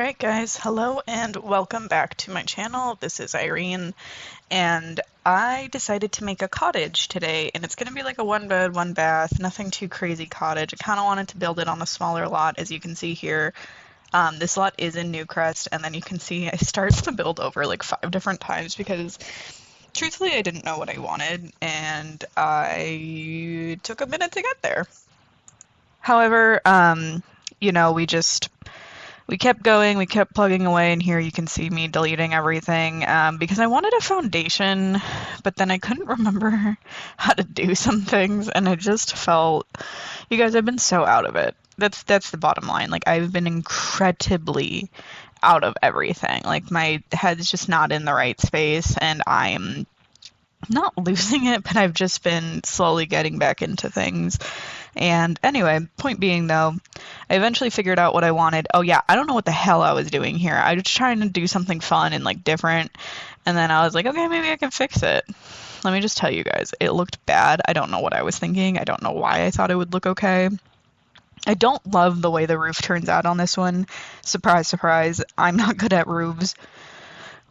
Alright guys, hello and welcome back to my channel. This is Irene, and I decided to make a cottage today, and it's going to be like a one bed, one bath, nothing too crazy cottage. I kind of wanted to build it on a smaller lot, as you can see here. This lot is in Newcrest, and then you can see I started the build over like 5 different times because truthfully I didn't know what I wanted, and I took a minute to get there. However, we kept going, we kept plugging away, and here you can see me deleting everything because I wanted a foundation, but then I couldn't remember how to do some things, and I just felt, you guys, I've been so out of it. That's the bottom line. Like, I've been incredibly out of everything. Like, my head's just not in the right space, and I'm not losing it, but I've just been slowly getting back into things. And anyway, point being though, I eventually figured out what I wanted. Oh yeah, I don't know what the hell I was doing here. I was trying to do something fun and like different. And then I was like, okay, maybe I can fix it. Let me just tell you guys, it looked bad. I don't know what I was thinking. I don't know why I thought it would look okay. I don't love the way the roof turns out on this one. Surprise, surprise. I'm not good at roofs.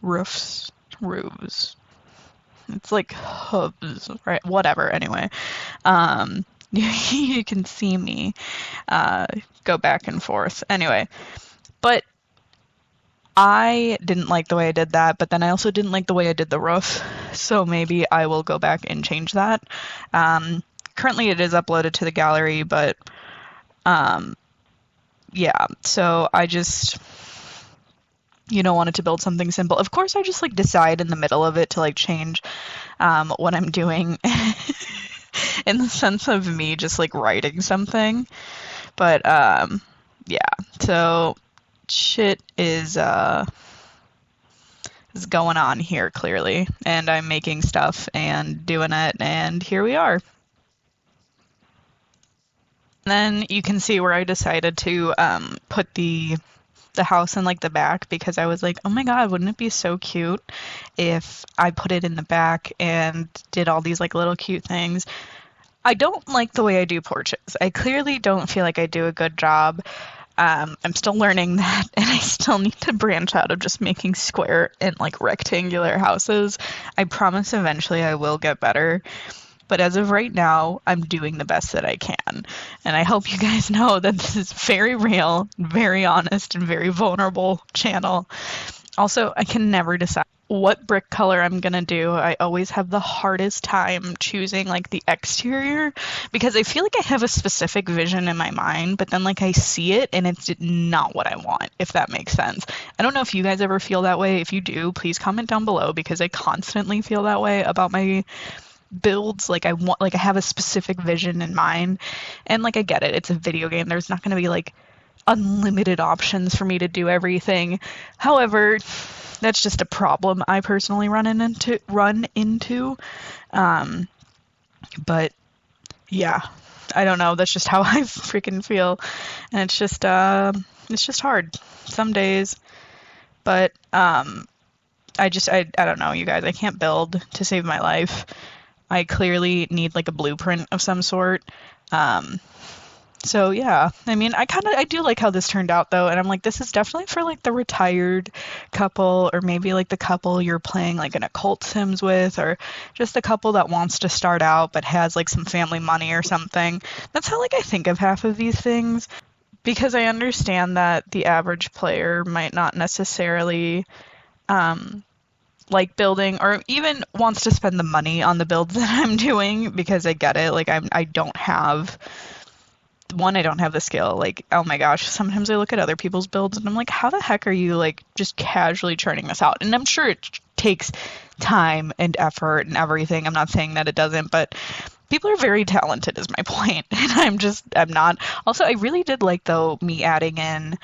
Roofs. It's like hooves, right? Whatever, anyway. You can see me go back and forth. Anyway, but I didn't like the way I did that, but then I also didn't like the way I did the roof, so maybe I will go back and change that. Currently it is uploaded to the gallery, but yeah, so I just wanted to build something simple. Of course, I just like decide in the middle of it to like change what I'm doing in the sense of me just like writing something. But yeah, so shit is going on here clearly, and I'm making stuff and doing it, and here we are. Then you can see where I decided to put the house in like the back, because I was like, oh my god, wouldn't it be so cute if I put it in the back and did all these like little cute things. I don't like the way I do porches. I clearly don't feel like I do a good job. I'm still learning that, and I still need to branch out of just making square and like rectangular houses. I promise eventually I will get better. But as of right now, I'm doing the best that I can. And I hope you guys know that this is very real, very honest, and very vulnerable channel. Also, I can never decide what brick color I'm gonna do. I always have the hardest time choosing like the exterior, because I feel like I have a specific vision in my mind, but then like I see it and it's not what I want, if that makes sense. I don't know if you guys ever feel that way. If you do, please comment down below, because I constantly feel that way about my builds. Like I have a specific vision in mind, and like I get it, it's a video game, there's not going to be like unlimited options for me to do everything. However, that's just a problem I personally run into. But yeah, I don't know, that's just how I freaking feel, and it's just hard some days. But I don't know, you guys, I can't build to save my life. I clearly need like a blueprint of some sort. So yeah, I mean, I do like how this turned out though, and I'm like, this is definitely for like the retired couple, or maybe like the couple you're playing like an occult sims with, or just the couple that wants to start out but has like some family money or something. That's how like I think of half of these things, because I understand that the average player might not necessarily like building, or even wants to spend the money on the builds that I'm doing, because I get it. Like I don't have the skill. Like, oh my gosh, sometimes I look at other people's builds and I'm like, how the heck are you like just casually churning this out? And I'm sure it takes time and effort and everything. I'm not saying that it doesn't, but people are very talented is my point. And I'm not. Also, I really did like though me adding in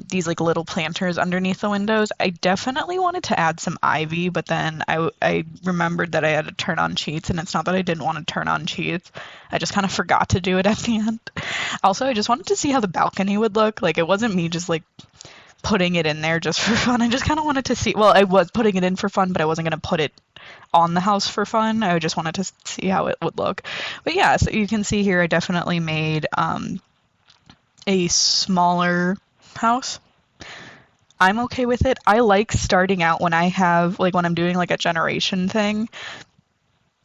these like little planters underneath the windows. I definitely wanted to add some ivy, but then I remembered that I had to turn on cheats, and it's not that I didn't want to turn on cheats. I just kind of forgot to do it at the end. Also, I just wanted to see how the balcony would look. Like, it wasn't me just like putting it in there just for fun. I just kind of wanted to see, well, I was putting it in for fun, but I wasn't going to put it on the house for fun. I just wanted to see how it would look. But yeah, so you can see here I definitely made a smaller house. I'm okay with it. I like starting out when I have, like, when I'm doing like a generation thing,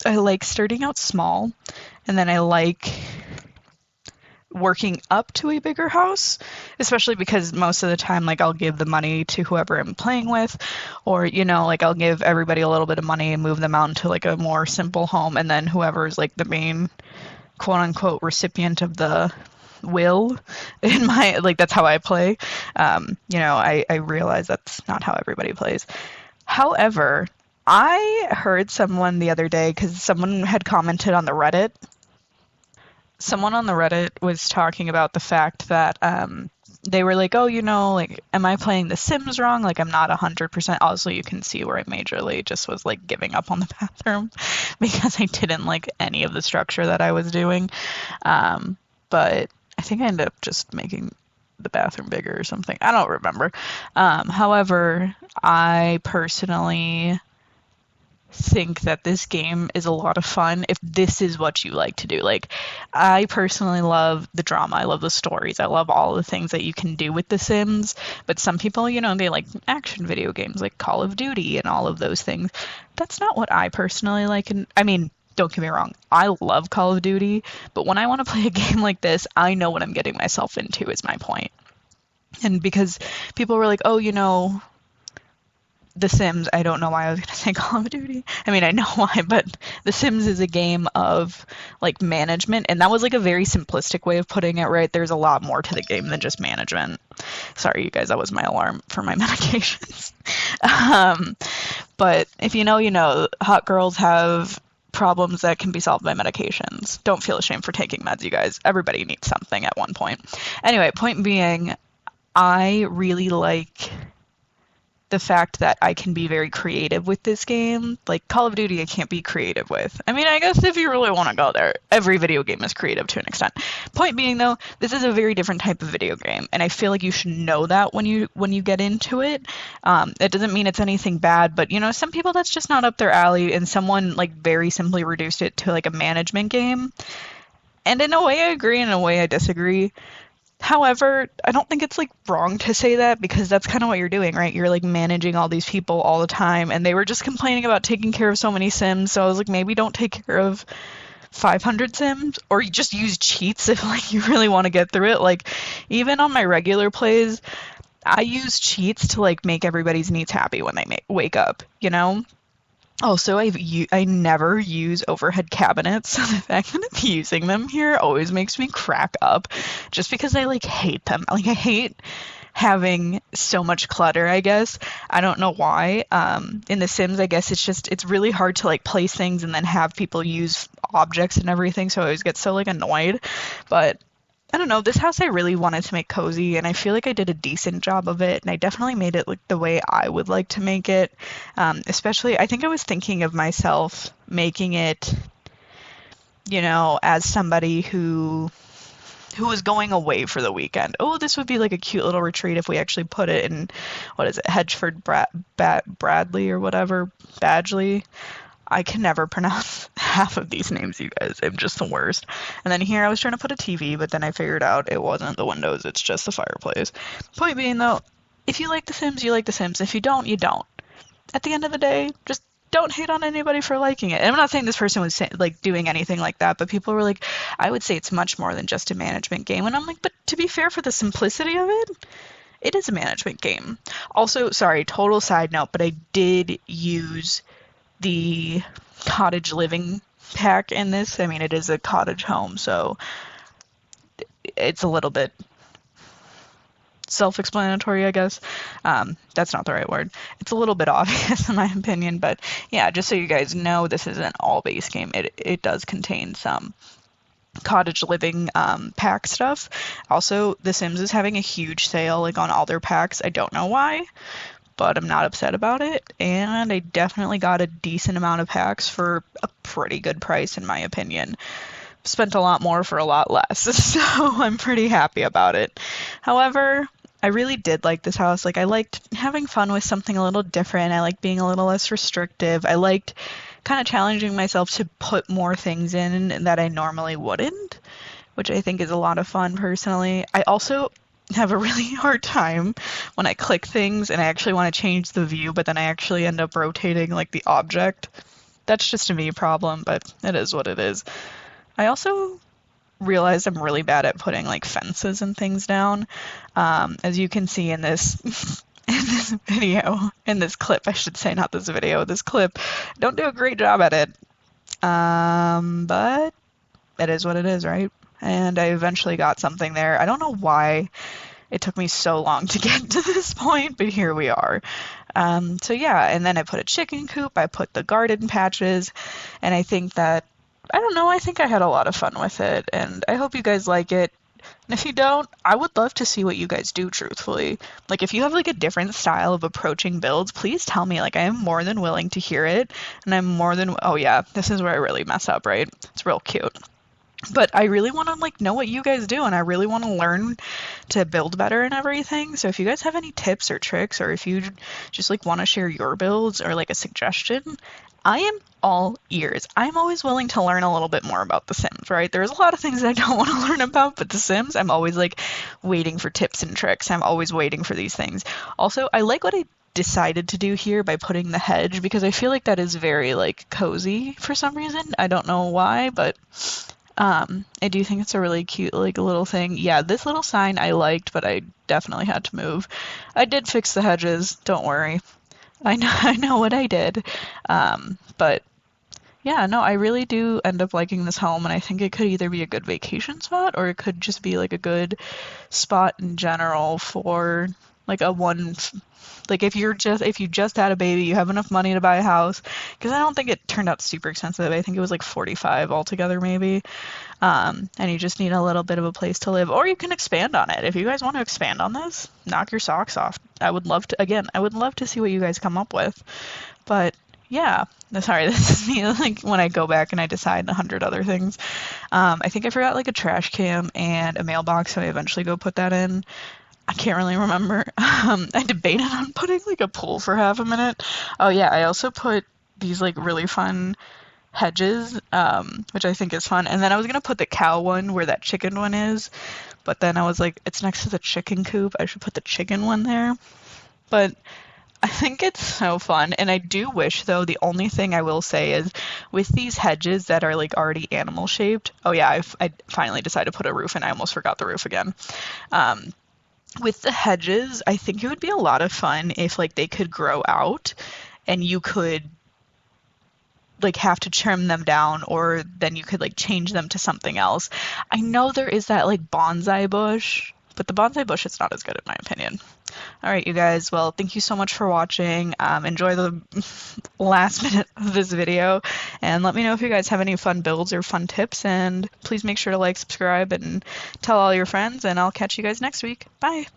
I like starting out small, and then I like working up to a bigger house, especially because most of the time, like, I'll give the money to whoever I'm playing with, or, like, I'll give everybody a little bit of money and move them out into like a more simple home, and then whoever's like the main quote unquote recipient of the will in my, like, that's how I play. I realize that's not how everybody plays. However, I heard someone the other day, because someone had commented on the Reddit. Someone on the Reddit was talking about the fact that they were like, oh, like, am I playing The Sims wrong? Like, I'm not 100%. Also, you can see where I majorly just was like giving up on the bathroom because I didn't like any of the structure that I was doing. But I think I ended up just making the bathroom bigger or something. I don't remember. However, I personally think that this game is a lot of fun if this is what you like to do. Like, I personally love the drama, I love the stories, I love all the things that you can do with The Sims, but some people, they like action video games like Call of Duty and all of those things. That's not what I personally like, and I mean, don't get me wrong, I love Call of Duty, but when I want to play a game like this, I know what I'm getting myself into, is my point. And because people were like, oh, the Sims, I don't know why I was going to say Call of Duty. I mean, I know why, but The Sims is a game of, like, management, and that was, like, a very simplistic way of putting it, right? There's a lot more to the game than just management. Sorry, you guys, that was my alarm for my medications. But if you know, hot girls have problems that can be solved by medications. Don't feel ashamed for taking meds, you guys. Everybody needs something at one point. Anyway, point being, I really like the fact that I can be very creative with this game. Like, Call of Duty, I can't be creative with. I mean, I guess if you really want to go there, every video game is creative to an extent. Point being, though, this is a very different type of video game, and I feel like you should know that when you get into it. It doesn't mean it's anything bad, but, some people, that's just not up their alley, and someone, like, very simply reduced it to, like, a management game. And in a way, I agree, and in a way, I disagree. However, I don't think it's, like, wrong to say that, because that's kind of what you're doing, right? You're, like, managing all these people all the time, and they were just complaining about taking care of so many Sims, so I was like, maybe don't take care of 500 Sims, or you just use cheats if, like, you really want to get through it. Like, even on my regular plays, I use cheats to, like, make everybody's needs happy when they wake up, Also, I never use overhead cabinets, so the fact that I'm using them here always makes me crack up, just because I, like, hate them. Like, I hate having so much clutter, I guess. I don't know why. In The Sims, I guess it's really hard to, like, place things and then have people use objects and everything, so I always get so, like, annoyed. But I don't know, this house I really wanted to make cozy, and I feel like I did a decent job of it, and I definitely made it, like, the way I would like to make it. Especially, I think I was thinking of myself making it, as somebody who was going away for the weekend. Oh, this would be like a cute little retreat if we actually put it in, what is it, Bradley or whatever, Badgley. I can never pronounce half of these names, you guys. I'm just the worst. And then here I was trying to put a TV, but then I figured out it wasn't the windows, it's just the fireplace. Point being, though, if you like The Sims, you like The Sims. If you don't, you don't. At the end of the day, just don't hate on anybody for liking it. And I'm not saying this person was like doing anything like that, but people were like, I would say it's much more than just a management game. And I'm like, but to be fair, for the simplicity of it, it is a management game. Also, sorry, total side note, but I did use the cottage living pack in this. I mean, it is a cottage home, so it's a little bit self-explanatory, I guess. That's not the right word. It's a little bit obvious in my opinion, but yeah, just so you guys know, this is an all-base game. It does contain some cottage living pack stuff. Also, The Sims is having a huge sale, like, on all their packs. I don't know why, but I'm not upset about it, and I definitely got a decent amount of packs for a pretty good price, in my opinion. Spent a lot more for a lot less, so I'm pretty happy about it. However, I really did like this house. Like, I liked having fun with something a little different. I liked being a little less restrictive. I liked kind of challenging myself to put more things in that I normally wouldn't, which I think is a lot of fun, personally. I also have a really hard time when I click things and I actually want to change the view, but then I actually end up rotating like the object. That's just a me problem, but it is what it is. I also realized I'm really bad at putting like fences and things down. As you can see in this in this video, in this clip, I should say, not this video, this clip, don't do a great job at it. But it is what it is, right? And I eventually got something there. I don't know why it took me so long to get to this point, but here we are. So yeah, and then I put a chicken coop, I put the garden patches, and I think that, I don't know, I think I had a lot of fun with it, and I hope you guys like it. And if you don't, I would love to see what you guys do, truthfully. Like, if you have like a different style of approaching builds, please tell me. Like, I am more than willing to hear it, and I'm more than, oh yeah, this is where I really mess up, right? It's real cute. But I really want to like know what you guys do, and I really want to learn to build better and everything. So if you guys have any tips or tricks, or if you just like want to share your builds or like a suggestion, I am all ears. I'm always willing to learn a little bit more about The Sims, right? There's a lot of things I don't want to learn about, but The Sims, I'm always like waiting for tips and tricks. I'm always waiting for these things. Also, I like what I decided to do here by putting the hedge, because I feel like that is very like cozy for some reason. I don't know why, but I do think it's a really cute like little thing. Yeah, this little sign I liked, but I definitely had to move. I did fix the hedges, don't worry. I know what I did. But yeah, no, I really do end up liking this home, and I think it could either be a good vacation spot or it could just be like a good spot in general for like a one, like if you just had a baby, you have enough money to buy a house, because I don't think it turned out super expensive. I think it was like 45 altogether maybe. And you just need a little bit of a place to live, or you can expand on it. If you guys want to expand on this, knock your socks off. I would love to, again, I would love to see what you guys come up with. But yeah, sorry, this is me like when I go back and I decide 100 other things. I think I forgot like a trash can and a mailbox, so I eventually go put that in. I can't really remember. I debated on putting like a pool for half a minute. Oh yeah, I also put these like really fun hedges, which I think is fun. And then I was gonna put the cow one where that chicken one is, but then I was like, it's next to the chicken coop. I should put the chicken one there. But I think it's so fun. And I do wish, though, the only thing I will say is with these hedges that are like already animal shaped. Oh yeah, I finally decided to put a roof in. I almost forgot the roof again. With the hedges, I think it would be a lot of fun if like they could grow out and you could like have to trim them down, or then you could like change them to something else. I know there is that like bonsai bush, but the bonsai bush is not as good in my opinion. All right, you guys, well, thank you so much for watching. Enjoy the last minute of this video, and let me know if you guys have any fun builds or fun tips, and please make sure to like, subscribe, and tell all your friends, and I'll catch you guys next week. Bye!